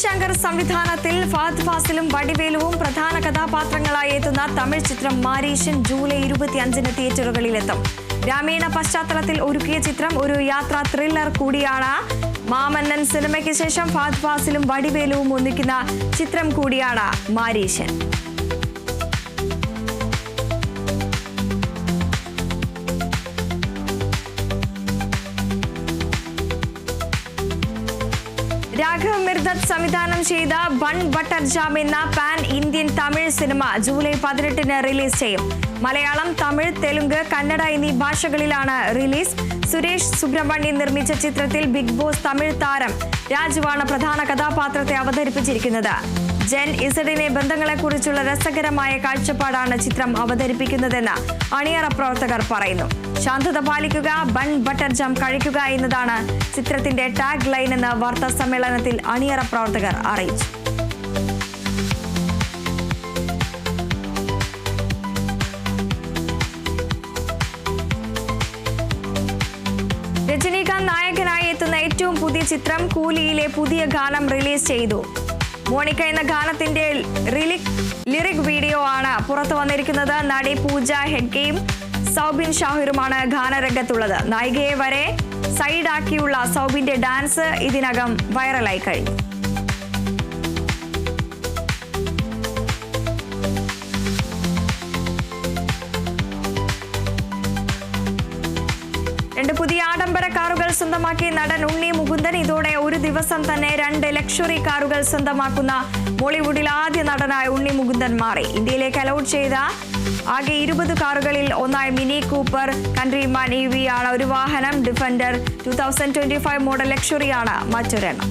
ശങ്കർ സംവിധാനത്തിൽ ഫഹദ് ഫാസിലും വടിവേലുവും പ്രധാന കഥാപാത്രങ്ങളായി എത്തുന്ന തമിഴ് ചിത്രം മാരീശൻ ജൂലൈ 25-ന് തിയേറ്ററുകളിലെത്തും. ഗ്രാമീണ പശ്ചാത്തലത്തിൽ ഒരുക്കിയ ചിത്രം ഒരു യാത്രാ ത്രില്ലർ കൂടിയാണ്. മാമന്നൻ സിനിമയ്ക്ക് ശേഷം ഫഹദ് ഫാസിലും വടിവേലുവും ഒന്നിക്കുന്ന ചിത്രം കൂടിയാണ് മാരീശൻ. രാഘവ് മിർദത്ത് സംവിധാനം ചെയ്ത ബൺ ബട്ടർ ജാം എന്ന pan Indian Tamil cinema July 18-ന് റിലീസ് ചെയ്യും. മലയാളം, തമിഴ്, തെലുങ്ക്, കന്നഡ എന്നീ ഭാഷകളിലാണ് റിലീസ്. സുരേഷ് സുബ്രഹ്മണ്യൻ നിർമ്മിച്ച ചിത്രത്തിൽ ബിഗ് ബോസ് തമിഴ് താരം രാജുവാണ് പ്രധാന കഥാപാത്രത്തെ അവതരിപ്പിച്ചിരിക്കുന്നത്. ജെൻ ഇസഡിനെ ബന്ധങ്ങളെക്കുറിച്ചുള്ള രസകരമായ കാഴ്ചപ്പാടാണ് ചിത്രം അവതരിപ്പിക്കുന്നതെന്ന് അണിയറ പ്രവർത്തകർ പറയുന്നു. ശാന്തത പാലിക്കുക, ബൺ ബട്ടർ ജാം കഴിക്കുക എന്നതാണ് ചിത്രത്തിന്റെ ടാഗ് ലൈൻ എന്ന് വാർത്താ സമ്മേളനത്തിൽ അണിയറ പ്രവർത്തകർ അറിയിച്ചു. രജനീകാന്ത് നായകനായി എത്തുന്ന ഏറ്റവും പുതിയ ചിത്രം കൂലിയിലെ പുതിയ ഗാനം റിലീസ് ചെയ്തു. മോണിക്ക എന്ന ഗാനത്തിന്റെ ലിറിക് വീഡിയോ ആണ് പുറത്തു വന്നിരിക്കുന്നത്. നടി പൂജ ഹെഗ്ഡെയും സൗബിൻ ഷാഹിറുമാണ് ഗാനരംഗത്തുള്ളത്. നായികയെ വരെ സൈഡാക്കിയുള്ള സൗബിന്റെ ഡാൻസ് ഇതിനകം വൈറലായി കഴിഞ്ഞു. രണ്ട് പുതിയ ആഡംബര കാറുകൾ സ്വന്തമാക്കി നടൻ ഉണ്ണി മുകുന്ദൻ. ഇതോടെ ഒരു ദിവസം തന്നെ 2 ലക്ഷറി കാറുകൾ സ്വന്തമാക്കുന്ന ബോളിവുഡിൽ ആദ്യ നടനായ ഉണ്ണി മുകുന്ദൻ മാറി. ഇന്ത്യയിലേക്ക് അലൗട്ട് ചെയ്ത ആകെ 20 കാറുകളിൽ ഒന്നായ മിനി കൂപ്പർ കൺട്രിമാൻ EV ആണ് ഒരു വാഹനം. ഡിഫൻഡർ 2025 മോഡൽ ലക്ഷറിയാണ് മറ്റൊരെണ്ണം.